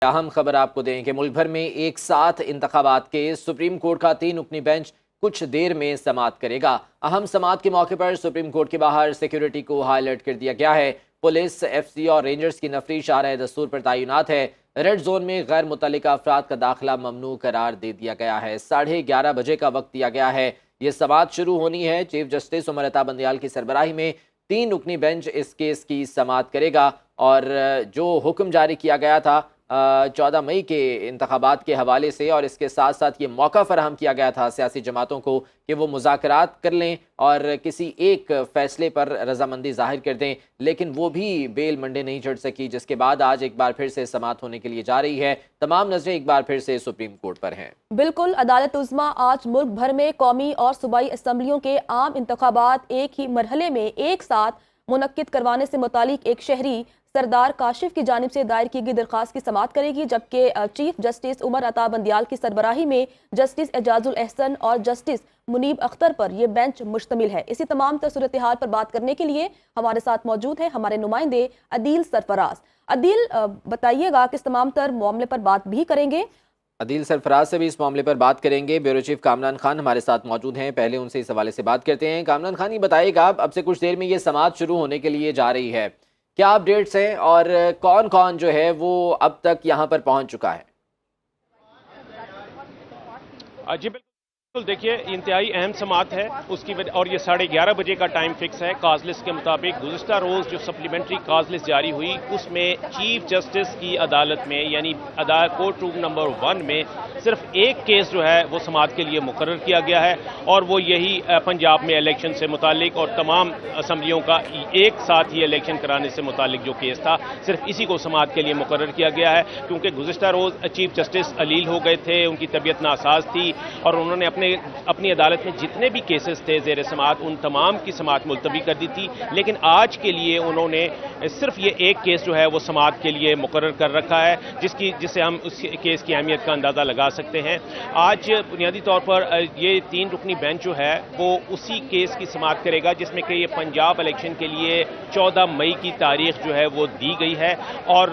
اہم خبر آپ کو دیں کہ ملک بھر میں ایک ساتھ انتخابات کے سپریم کورٹ کا 3 رکنی بینچ کچھ دیر میں سماعت کرے گا۔ اہم سماعت کے موقع پر سپریم کورٹ کے باہر سیکیورٹی کو ہائی الرٹ کر دیا گیا ہے۔ پولیس، ایف سی اور رینجرز کی نفری شارح دستور پر تعینات ہے۔ ریڈ زون میں غیر متعلقہ افراد کا داخلہ ممنوع قرار دے دیا گیا ہے۔ 11:30 بجے کا وقت دیا گیا ہے۔ یہ سماعت شروع ہونی ہے۔ چیف جسٹس عمر عطا بندیال کی سربراہی میں 3 رکنی بینچ اس کیس کی سماعت کرے گا، اور جو حکم جاری کیا گیا تھا 14 مئی کے انتخابات کے حوالے سے، اور اس کے ساتھ ساتھ یہ موقع فراہم کیا گیا تھا سیاسی جماعتوں کو کہ وہ مذاکرات کر لیں اور کسی ایک فیصلے پر رضامندی ظاہر کر دیں، لیکن وہ بھی بیل منڈے نہیں چڑھ سکی، جس کے بعد آج ایک بار پھر سے سماعت ہونے کے لیے جا رہی ہے۔ تمام نظریں ایک بار پھر سے سپریم کورٹ پر ہیں۔ بالکل، عدالت عظمیٰ آج ملک بھر میں قومی اور صوبائی اسمبلیوں کے عام انتخابات ایک ہی مرحلے میں ایک ساتھ منعقد کروانے سے متعلق ایک شہری سردار کاشف کی جانب سے دائر کی گئی درخواست کی سماعت کرے گی، جبکہ چیف جسٹس عمر عطا بندیال کی سربراہی میں جسٹس اعجاز الاحسن اور جسٹس منیب اختر پر یہ بینچ مشتمل ہے۔ اسی تمام تر صورتحال پر بات کرنے کے لیے ہمارے ساتھ موجود ہیں ہمارے نمائندے عدیل سرفراز۔ عدیل، بتائیے گا کس تمام تر معاملے پر بات بھی کریں گے؟ عدیل سرفراز سے بھی اس معاملے پر بات کریں گے۔ بیورو چیف کامران خان ہمارے ساتھ موجود ہیں، پہلے ان سے اس حوالے سے بات کرتے ہیں۔ کامران خان، یہ بتائیے گا اب سے کچھ دیر میں یہ سماعت شروع ہونے کے لیے جا رہی ہے، کیا اپڈیٹس ہیں اور کون کون جو ہے وہ اب تک یہاں پر پہنچ چکا ہے؟ جی بالکل، دیکھیے انتہائی اہم سماعت ہے اس کی اور یہ 11:30 بجے کا ٹائم فکس ہے کاز لسٹ کے مطابق۔ گزشتہ روز جو سپلیمنٹری کاز لسٹ جاری ہوئی اس میں چیف جسٹس کی عدالت میں یعنی کورٹ روم نمبر 1 میں صرف ایک کیس جو ہے وہ سماعت کے لیے مقرر کیا گیا ہے، اور وہ یہی پنجاب میں الیکشن سے متعلق اور تمام اسمبلیوں کا ایک ساتھ ہی الیکشن کرانے سے متعلق جو کیس تھا صرف اسی کو سماعت کے لیے مقرر کیا گیا ہے، کیونکہ گزشتہ روز چیف جسٹس علیل ہو گئے تھے، ان کی طبیعت ناساز تھی، اور انہوں نے اپنی عدالت میں جتنے بھی کیسز تھے زیر سماعت ان تمام کی سماعت ملتوی کر دی تھی، لیکن آج کے لیے انہوں نے صرف یہ ایک کیس جو ہے وہ سماعت کے لیے مقرر کر رکھا ہے، جسے ہم اس کیس کی اہمیت کا اندازہ لگا سکتے ہیں۔ آج بنیادی طور پر یہ 3 رکنی بینچ جو ہے وہ اسی کیس کی سماعت کرے گا جس میں کہ یہ پنجاب الیکشن کے لیے 14 مئی کی تاریخ جو ہے وہ دی گئی ہے، اور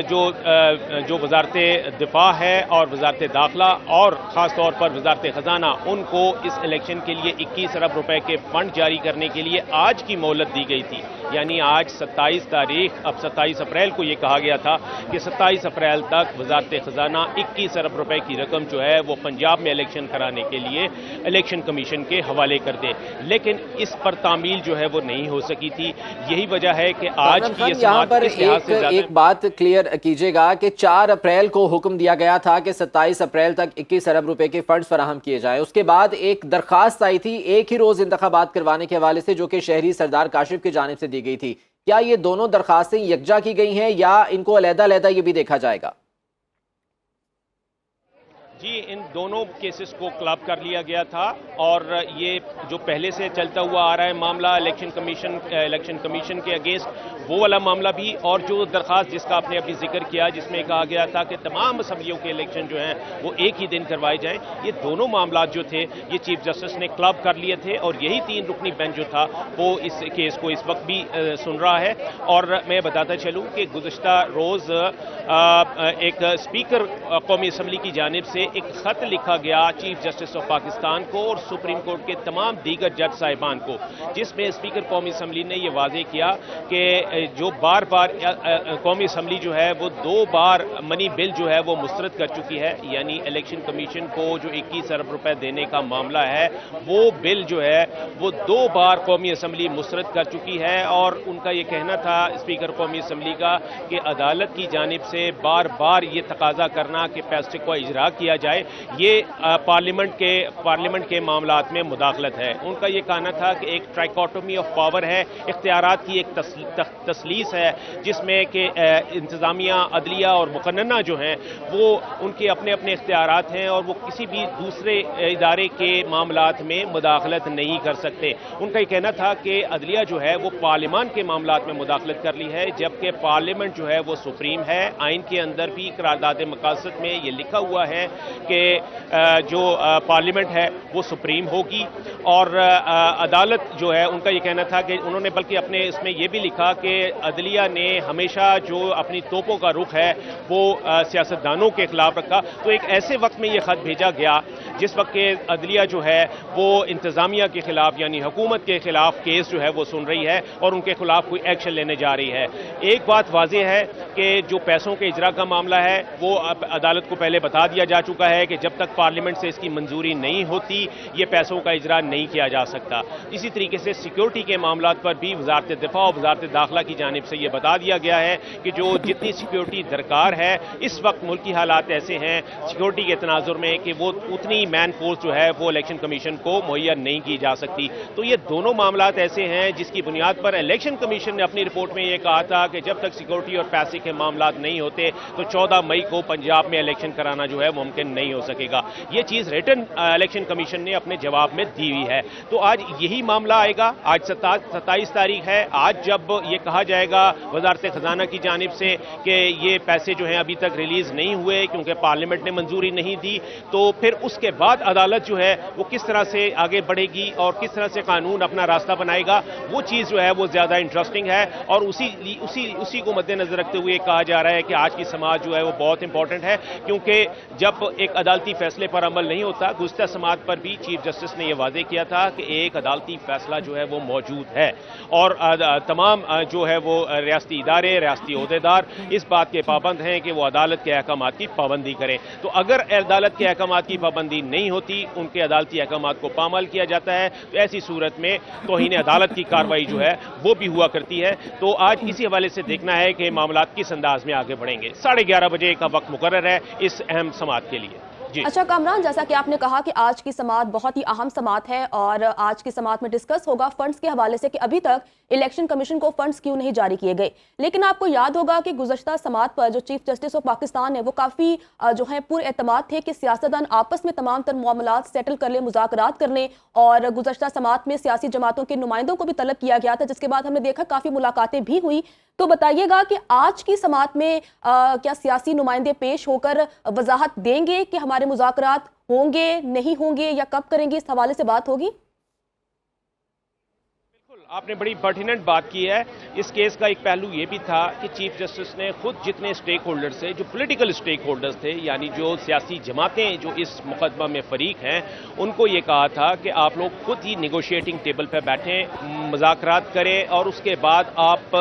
جو وزارت دفاع ہے اور وزارت داخلہ اور خاص طور پر وزارت خزانہ ان کو اس الیکشن کے لیے 21 ارب روپے کے فنڈ جاری کرنے کے لیے آج کی مہلت دی گئی تھی، یعنی آج 27 تاریخ، اب 27 اپریل کو یہ کہا گیا تھا کہ 27 اپریل تک وزارت خزانہ 21 ارب روپے کی رقم جو ہے وہ پنجاب میں الیکشن کرانے کے لیے الیکشن کمیشن کے حوالے کر دے، لیکن اس پر تعمیل جو ہے وہ نہیں ہو سکی تھی۔ یہی وجہ ہے کہ آج کی یہ سماعت اس لحاظ سے زیادہ ایک بات کلیئر کیجئے گا کہ 4 اپریل کو حکم دیا گیا تھا کہ 27 اپریل تک 21 ارب روپے کے فنڈز فراہم کیے جائیں، اس کے بعد ایک درخواست آئی تھی ایک ہی روز انتخابات کروانے کے حوالے سے جو کہ شہری سردار کاشف کی جانب سے دی گئی تھی۔ کیا یہ دونوں درخواستیں یکجا کی گئی ہیں یا ان کو علیحدہ علیحدہ یہ بھی دیکھا جائے گا؟ جی، ان دونوں کیسز کو کلب کر لیا گیا تھا، اور یہ جو پہلے سے چلتا ہوا آ رہا ہے معاملہ الیکشن کمیشن کے اگینسٹ وہ والا معاملہ بھی، اور جو درخواست جس کا آپ نے ابھی ذکر کیا جس میں کہا گیا تھا کہ تمام اسمبلیوں کے الیکشن جو ہیں وہ ایک ہی دن کروائے جائیں، یہ دونوں معاملات جو تھے یہ چیف جسٹس نے کلب کر لیے تھے، اور یہی 3 رکنی بینچ جو تھا وہ اس کیس کو اس وقت بھی سن رہا ہے۔ اور میں بتاتا چلوں کہ گزشتہ روز ایک اسپیکر قومی اسمبلی کی جانب سے ایک خط لکھا گیا چیف جسٹس آف پاکستان کو اور سپریم کورٹ کے تمام دیگر جج صاحبان کو، جس میں اسپیکر قومی اسمبلی نے یہ واضح کیا کہ جو بار بار قومی اسمبلی جو ہے وہ 2 بار منی بل جو ہے وہ مسترد کر چکی ہے، یعنی الیکشن کمیشن کو جو 21 ارب روپے دینے کا معاملہ ہے وہ بل جو ہے وہ 2 بار قومی اسمبلی مسترد کر چکی ہے، اور ان کا یہ کہنا تھا اسپیکر قومی اسمبلی کا کہ عدالت کی جانب سے بار بار یہ تقاضا کرنا کہ فیصلے کو اجرا کیا جائے یہ پارلیمنٹ کے معاملات میں مداخلت ہے۔ ان کا یہ کہنا تھا کہ ایک ٹرائیکوٹومی آف پاور ہے، اختیارات کی ایک تسلیس ہے، جس میں کہ انتظامیہ، عدلیہ اور مقننہ جو ہیں وہ ان کے اپنے اپنے اختیارات ہیں، اور وہ کسی بھی دوسرے ادارے کے معاملات میں مداخلت نہیں کر سکتے۔ ان کا یہ کہنا تھا کہ عدلیہ جو ہے وہ پارلیمان کے معاملات میں مداخلت کر لی ہے، جبکہ پارلیمنٹ جو ہے وہ سپریم ہے۔ آئین کے اندر بھی قرارداد مقاصد میں یہ لکھا ہوا ہے کہ جو پارلیمنٹ ہے وہ سپریم ہوگی، اور عدالت جو ہے ان کا یہ کہنا تھا کہ انہوں نے بلکہ اپنے اس میں یہ بھی لکھا کہ عدلیہ نے ہمیشہ جو اپنی توپوں کا رخ ہے وہ سیاستدانوں کے خلاف رکھا۔ تو ایک ایسے وقت میں یہ خط بھیجا گیا جس وقت کہ عدلیہ جو ہے وہ انتظامیہ کے خلاف یعنی حکومت کے خلاف کیس جو ہے وہ سن رہی ہے اور ان کے خلاف کوئی ایکشن لینے جا رہی ہے۔ ایک بات واضح ہے کہ جو پیسوں کے اجرا کا معاملہ ہے وہ عدالت کو پہلے بتا دیا جا چکا ہے کہ جب تک پارلیمنٹ سے اس کی منظوری نہیں ہوتی یہ پیسوں کا اجرا نہیں کیا جا سکتا۔ اسی طریقے سے سیکیورٹی کے معاملات پر بھی وزارت دفاع اور وزارت داخلہ کی جانب سے یہ بتا دیا گیا ہے کہ جو جتنی سیکیورٹی درکار ہے اس وقت ملکی حالات ایسے ہیں سیکیورٹی کے تناظر میں کہ وہ اتنی مین فورس جو ہے وہ الیکشن کمیشن کو مہیا نہیں کی جا سکتی۔ تو یہ دونوں معاملات ایسے ہیں جس کی بنیاد پر الیکشن کمیشن نے اپنی رپورٹ میں یہ کہا تھا کہ جب تک سیکیورٹی اور پیسے کے معاملات نہیں ہوتے تو 14 مئی کو پنجاب میں الیکشن کرانا جو ہے ممکن نہیں ہو سکے گا۔ یہ چیز ریٹن الیکشن کمیشن نے اپنے جواب میں دی ہوئی ہے۔ تو آج یہی معاملہ آئے گا، آج 27 تاریخ ہے، آج جب یہ کہا جائے گا وزارت خزانہ کی جانب سے کہ یہ پیسے جو ہیں ابھی تک ریلیز نہیں ہوئے کیونکہ پارلیمنٹ نے منظوری نہیں دی، تو پھر اس کے بعد عدالت جو ہے وہ کس طرح سے آگے بڑھے گی اور کس طرح سے قانون اپنا راستہ بنائے گا، وہ چیز جو ہے وہ زیادہ انٹرسٹنگ ہے۔ اور اسی کو مد نظر رکھتے ہوئے کہا جا رہا ہے کہ آج کی سماعت جو ہے وہ بہت امپورٹنٹ ہے، کیونکہ جب ایک عدالتی فیصلے پر عمل نہیں ہوتا، گزشتہ سماعت پر بھی چیف جسٹس نے یہ واضح کیا تھا کہ ایک عدالتی فیصلہ جو ہے وہ موجود ہے اور تمام جو ہے وہ ریاستی ادارے، ریاستی عہدیدار اس بات کے پابند ہیں کہ وہ عدالت کے احکامات کی پابندی کریں۔ تو اگر عدالت کے احکامات کی پابندی نہیں ہوتی، ان کے عدالتی احکامات کو پامال کیا جاتا ہے، تو ایسی صورت میں توہین عدالت کی کارروائی جو ہے وہ بھی ہوا کرتی ہے۔ تو آج اسی حوالے سے دیکھنا ہے کہ معاملات کس انداز میں آگے بڑھیں گے۔ 11:30 بجے کا وقت مقرر ہے اس اہم سماعت کے لیے۔ جی اچھا کامران، جیسا کہ آپ نے کہا کہ آج کی سماعت بہت ہی اہم سماعت ہے اور آج کی سماعت میں ڈسکس ہوگا فنڈز کے حوالے سے کہ ابھی تک الیکشن کمیشن کو فنڈز کیوں نہیں جاری کیے گئے، لیکن آپ کو یاد ہوگا کہ گزشتہ سماعت پر جو چیف جسٹس آف پاکستان ہے وہ کافی جو ہے پر اعتماد تھے کہ سیاستدان آپس میں تمام تر معاملات سیٹل کر لیں، مذاکرات کر لیں، اور گزشتہ سماعت میں سیاسی جماعتوں کے نمائندوں کو بھی طلب کیا گیا تھا، جس کے بعد ہم نے دیکھا کافی ملاقاتیں بھی ہوئی۔ تو بتائیے گا کہ آج کی سماعت میں کیا سیاسی نمائندے پیش ہو کر وضاحت دیں گے کہ ہمارے مذاکرات ہوں گے نہیں ہوں گے یا کب کریں گے، اس حوالے سے بات ہوگی؟ آپ نے بڑی پرٹیننٹ بات کی ہے۔ اس کیس کا ایک پہلو یہ بھی تھا کہ چیف جسٹس نے خود جتنے سٹیک ہولڈر تھے، جو پولیٹیکل سٹیک ہولڈرز تھے، یعنی جو سیاسی جماعتیں جو اس مقدمہ میں فریق ہیں، ان کو یہ کہا تھا کہ آپ لوگ خود ہی نیگوشیٹنگ ٹیبل پہ بیٹھیں، مذاکرات کریں اور اس کے بعد آپ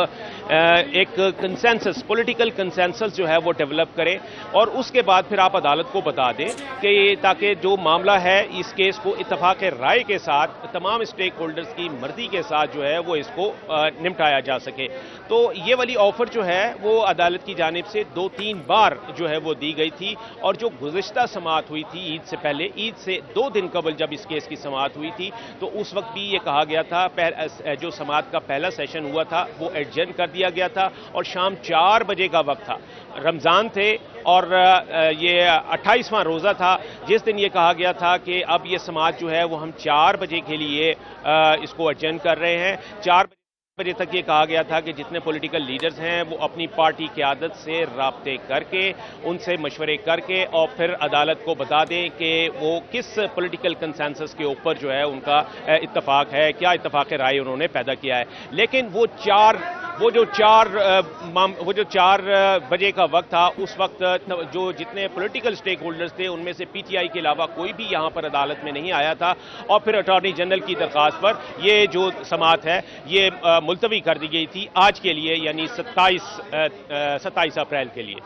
ایک کنسنسس، پولیٹیکل کنسنسس جو ہے وہ ڈیولپ کریں اور اس کے بعد پھر آپ عدالت کو بتا دیں کہ تاکہ جو معاملہ ہے اس کیس کو اتفاق رائے کے ساتھ تمام سٹیک ہولڈرز کی مرضی کے ساتھ جو ہے وہ اس کو نمٹایا جا سکے۔ تو یہ والی آفر جو ہے وہ عدالت کی جانب سے 2-3 بار جو ہے وہ دی گئی تھی، اور جو گزشتہ سماعت ہوئی تھی عید سے پہلے، عید سے 2 دن قبل جب اس کیس کی سماعت ہوئی تھی، تو اس وقت بھی یہ کہا گیا تھا، جو سماعت کا پہلا سیشن ہوا تھا وہ ایڈجرن کر دیا گیا تھا اور شام 4 بجے کا وقت تھا، رمضان تھے اور یہ 28واں روزہ تھا، جس دن یہ کہا گیا تھا کہ اب یہ سماعت جو ہے وہ ہم 4 بجے کے لیے اس کو ایڈجرن کر رہے ہیں۔ 4 بجے تک یہ کہا گیا تھا کہ جتنے پولیٹیکل لیڈرز ہیں وہ اپنی پارٹی قیادت سے رابطے کر کے، ان سے مشورے کر کے اور پھر عدالت کو بتا دیں کہ وہ کس پولیٹیکل کنسنسس کے اوپر جو ہے ان کا اتفاق ہے، کیا اتفاق رائے انہوں نے پیدا کیا ہے۔ لیکن وہ جو 4 بجے کا وقت تھا، اس وقت جو جتنے پولیٹیکل سٹیک ہولڈرز تھے ان میں سے پی ٹی آئی کے علاوہ کوئی بھی یہاں پر عدالت میں نہیں آیا تھا، اور پھر اٹارنی جنرل کی درخواست پر یہ جو سماعت ہے یہ ملتوی کر دی گئی تھی آج کے لیے، یعنی 27 اپریل کے لیے۔